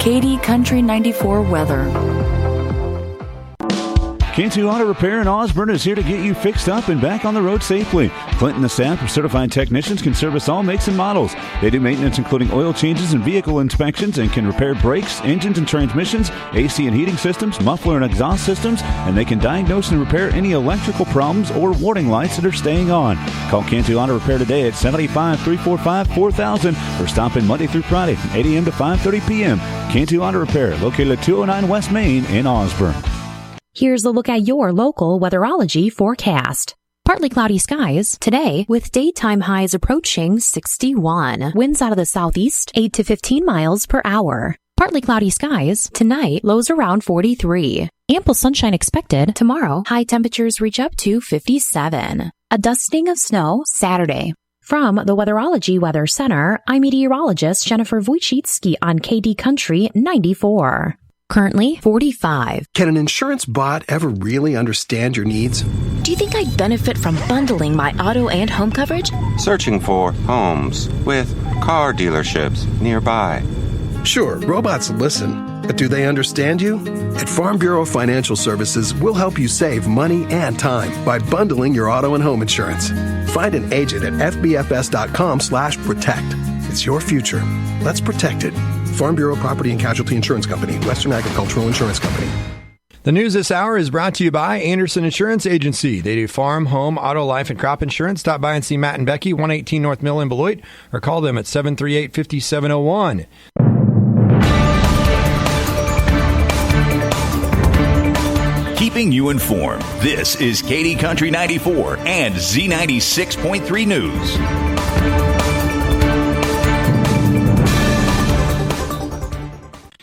Katy Country 94 weather. Cantu Auto Repair in Osborne is here to get you fixed up and back on the road safely. Clint and the staff of certified technicians can service all makes and models. They do maintenance including oil changes and vehicle inspections and can repair brakes, engines and transmissions, AC and heating systems, muffler and exhaust systems, and they can diagnose and repair any electrical problems or warning lights that are staying on. Call Cantu Auto Repair today at 785-345-4000 or stop in Monday through Friday from 8 a.m. to 5:30 p.m. Cantu Auto Repair, located at 209 West Main in Osborne. Here's a look at your local weatherology forecast. Partly cloudy skies today with daytime highs approaching 61. Winds out of the southeast 8 to 15 miles per hour. Partly cloudy skies tonight, lows around 43. Ample sunshine expected tomorrow. High temperatures reach up to 57. A dusting of snow Saturday. From the Weatherology Weather Center, I'm meteorologist Jennifer Wojcicki on KD Country 94. Currently 45. Can an insurance bot ever really understand your needs? Do you think I'd benefit from bundling my auto and home coverage? Searching for homes with car dealerships nearby. Sure, robots listen, but do they understand you? At Farm Bureau Financial Services, we'll help you save money and time by bundling your auto and home insurance. Find an agent at fbfs.com/protect. It's your future. Let's protect it. Farm Bureau Property and Casualty Insurance Company, Western Agricultural Insurance Company. The news this hour is brought to you by Anderson Insurance Agency. They do farm, home, auto, life, and crop insurance. Stop by and see Matt and Becky, 118 North Mill in Beloit, or call them at 738-5701. Keeping you informed, this is Katy Country 94 and Z96.3 News.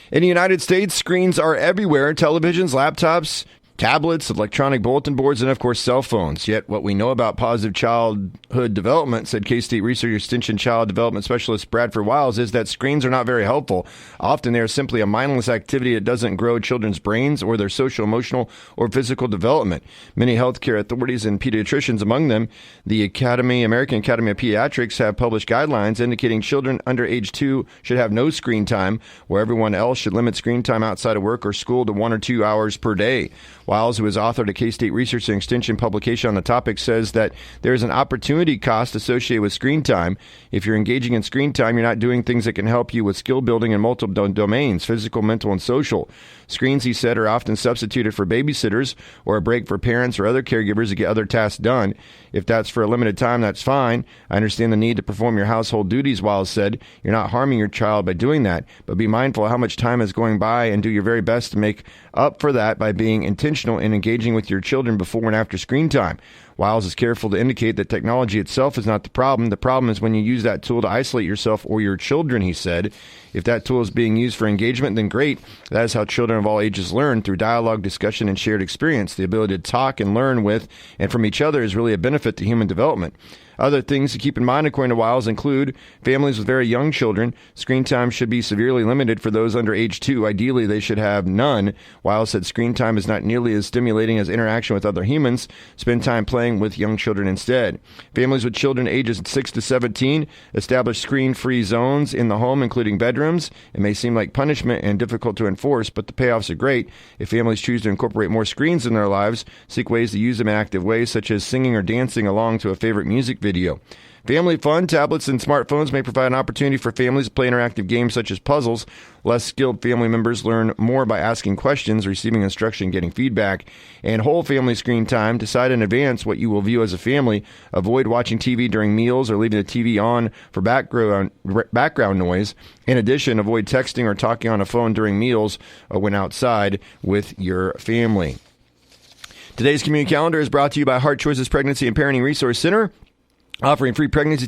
In the United States, screens are everywhere. Televisions, laptops, tablets, electronic bulletin boards, and, of course, cell phones. Yet what we know about positive childhood development, said K-State Research Extension Child Development Specialist Bradford Wiles, is that screens are not very helpful. Often they are simply a mindless activity that doesn't grow children's brains or their social, emotional, or physical development. Many healthcare authorities and pediatricians, among them the American Academy of Pediatrics, have published guidelines indicating children under age 2 should have no screen time, where everyone else should limit screen time outside of work or school to 1 or 2 hours per day. Wiles, who has authored a K-State Research and Extension publication on the topic, says that there is an opportunity cost associated with screen time. If you're engaging in screen time, you're not doing things that can help you with skill building in multiple domains, physical, mental, and social. Screens, he said, are often substituted for babysitters or a break for parents or other caregivers to get other tasks done. If that's for a limited time, that's fine. I understand the need to perform your household duties, Wiles said. You're not harming your child by doing that, but be mindful of how much time is going by and do your very best to make up for that by being intentional in engaging with your children before and after screen time. Wiles is careful to indicate that technology itself is not the problem. The problem is when you use that tool to isolate yourself or your children, he said. If that tool is being used for engagement, then great. That is how children of all ages learn, through dialogue, discussion, and shared experience. The ability to talk and learn with and from each other is really a benefit to human development. Other things to keep in mind, according to Wiles, include families with very young children. Screen time should be severely limited for those under age 2. Ideally, they should have none. Wiles said screen time is not nearly as stimulating as interaction with other humans. Spend time playing with young children instead. Families with children ages 6 to 17 establish screen-free zones in the home, including bedrooms. It may seem like punishment and difficult to enforce, but the payoffs are great. If families choose to incorporate more screens in their lives, seek ways to use them in active ways, such as singing or dancing along to a favorite music video. Family fun, tablets and smartphones may provide an opportunity for families to play interactive games such as puzzles. Less skilled family members learn more by asking questions, receiving instruction, getting feedback. And whole family screen time, decide in advance what you will view as a family. Avoid watching TV during meals or leaving the TV on for background noise. In addition, avoid texting or talking on a phone during meals or when outside with your family. Today's community calendar is brought to you by Heart Choices Pregnancy and Parenting Resource Center, offering free pregnancy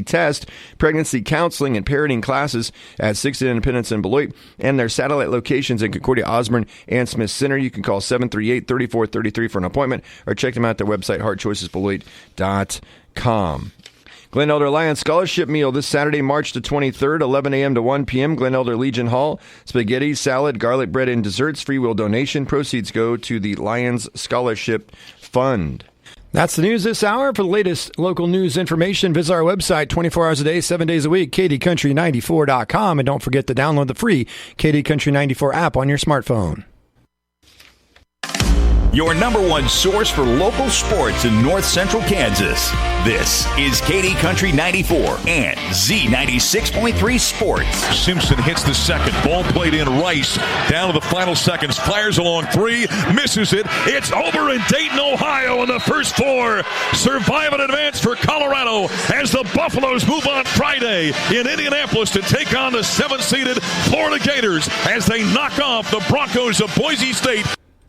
test, pregnancy counseling, and parenting classes at 6 Independence in Beloit, and their satellite locations in Concordia, Osborne, and Smith Center. You can call 738-3433 for an appointment, or check them out at their website, heartchoicesbeloit.com. Glen Elder Lions Scholarship Meal this Saturday, March the 23rd, 11 a.m. to 1 p.m., Glen Elder Legion Hall. Spaghetti, salad, garlic bread, and desserts. Free will donation. Proceeds go to the Lions Scholarship Fund. That's the news this hour. For the latest local news information, visit our website 24 hours a day, 7 days a week, KDCountry94.com. And don't forget to download the free KD Country 94 app on your smartphone. Your number one source for local sports in north central Kansas. This is KD Country 94 and Z96.3 Sports. Simpson hits the second. Ball played in. Rice down to the final seconds. Fires along three. Misses it. It's over in Dayton, Ohio, and the first four survive and advance for Colorado as the Buffaloes move on Friday in Indianapolis to take on the 7th-seeded Florida Gators as they knock off the Broncos of Boise State.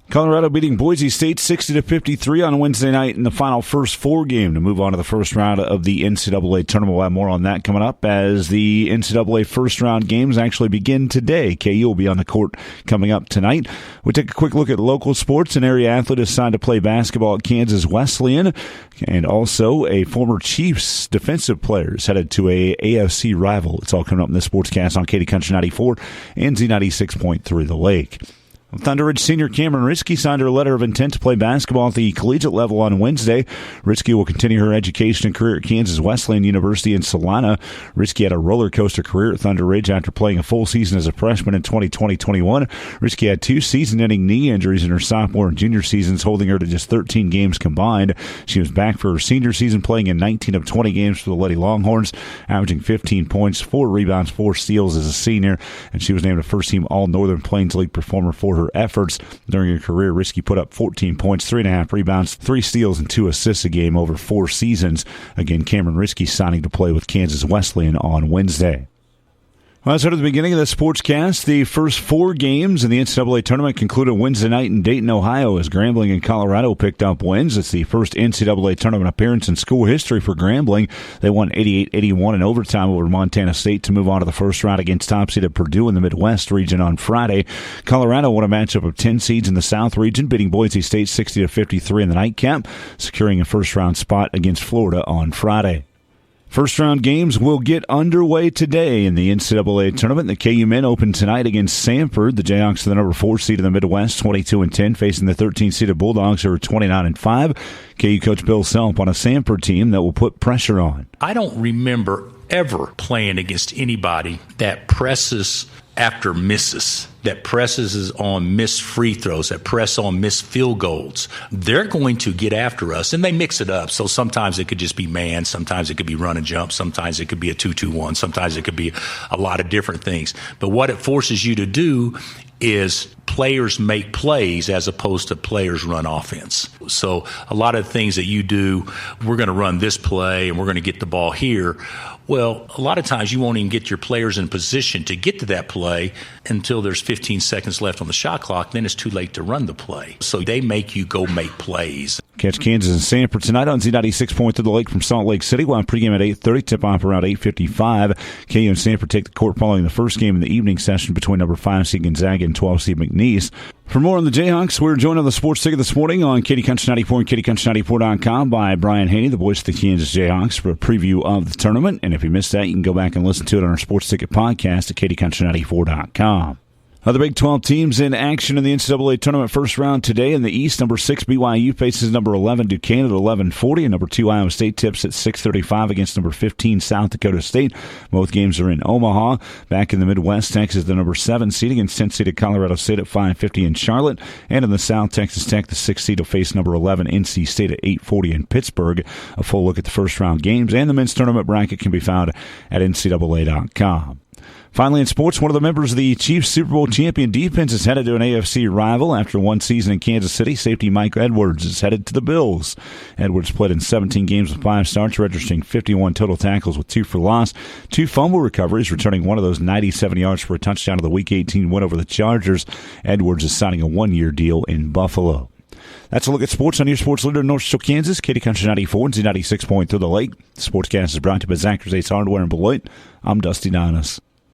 Colorado beating Boise State 60-53 on Wednesday night in the final first four game to move on to the first round of the NCAA tournament. We'll have more on that coming up as the NCAA first round games actually begin today. KU will be on the court coming up tonight. We take a quick look at local sports. An area athlete is signed to play basketball at Kansas Wesleyan, and also a former Chiefs defensive player is headed to a AFC rival. It's all coming up in this sportscast on KD Country 94 and Z96.3 The Lake. Thunder Ridge senior Cameron Ritzke signed her letter of intent to play basketball at the collegiate level on Wednesday. Ritzke will continue her education and career at Kansas Wesleyan University in Salina. Ritzke had a roller coaster career at Thunder Ridge after playing a full season as a freshman in 2020-21. Ritzke had 2 season-ending knee injuries in her sophomore and junior seasons, holding her to just 13 games combined. She was back for her senior season, playing in 19 of 20 games for the Lady Longhorns, averaging 15 points, 4 rebounds, 4 steals as a senior, and she was named a first-team All-Northern Plains League performer for her efforts. During her career, Ritzke put up 14 points, 3.5 rebounds, 3 steals, and 2 assists a game over 4 seasons. Again, Cameron Ritzke signing to play with Kansas Wesleyan on Wednesday. Well, as heard at the beginning of the sportscast, the first 4 games in the NCAA tournament concluded Wednesday night in Dayton, Ohio, as Grambling and Colorado picked up wins. It's the first NCAA tournament appearance in school history for Grambling. They won 88-81 in overtime over Montana State to move on to the first round against top-seeded Purdue in the Midwest region on Friday. Colorado won a matchup of 10 seeds in the South region, beating Boise State 60-53 in the nightcap, securing a first-round spot against Florida on Friday. First-round games will get underway today in the NCAA tournament. The KU men open tonight against Samford. The Jayhawks are the number 4 seed in the Midwest, 22-10, facing the 13-seeded Bulldogs, who are 29-5. KU coach Bill Selp on a Samford team that will put pressure on. I don't remember ever playing against anybody that presses after misses, that presses on missed free throws, that press on missed field goals. They're going to get after us, and they mix it up. So sometimes it could just be man, sometimes it could be run and jump, sometimes it could be a 2-2-1, sometimes it could be a lot of different things. But what it forces you to do is players make plays as opposed to players run offense. So a lot of things that you do, we're going to run this play and we're going to get the ball here. Well, a lot of times you won't even get your players in position to get to that play until there's 15 seconds left on the shot clock. Then it's too late to run the play. So they make you go make plays. Catch Kansas and Samford tonight on Z96.3 The Lake from Salt Lake City. We'll have pregame at 8:30, tip-off around 8:55. KU and Samford take the court following the first game in the evening session between number 5 seed Gonzaga and 12 seed McNeese. For more on the Jayhawks, we're joined on the Sports Ticket this morning on KD Country 94 and KDCountry94.com by Brian Haney, the voice of the Kansas Jayhawks, for a preview of the tournament. And if you missed that, you can go back and listen to it on our Sports Ticket podcast at KDCountry94.com. Other Big 12 teams in action in the NCAA tournament first round today. In the East, number 6 BYU faces number 11 Duquesne at 11:40, and number 2 Iowa State tips at 6:35 against number 15 South Dakota State. Both games are in Omaha. Back in the Midwest, Texas, the number 7 seed against 10 seeded Colorado State at 5:50 in Charlotte, and in the South, Texas Tech, the 6th seed will face number 11 NC State at 8:40 in Pittsburgh. A full look at the first round games and the men's tournament bracket can be found at NCAA.com. Finally, in sports, one of the members of the Chiefs Super Bowl champion defense is headed to an AFC rival. After one season in Kansas City, safety Mike Edwards is headed to the Bills. Edwards played in 17 games with 5 starts, registering 51 total tackles with 2 for loss, 2 fumble recoveries, returning one of those 97 yards for a touchdown to the Week 18 win over the Chargers. Edwards is signing a 1-year deal in Buffalo. That's a look at sports on your sports leader in North Central Kansas, KD Country 94 and Z96.3 The Lake. The sportscast is brought to you by Zach's Ace Hardware in Beloit. I'm Dusty Donis.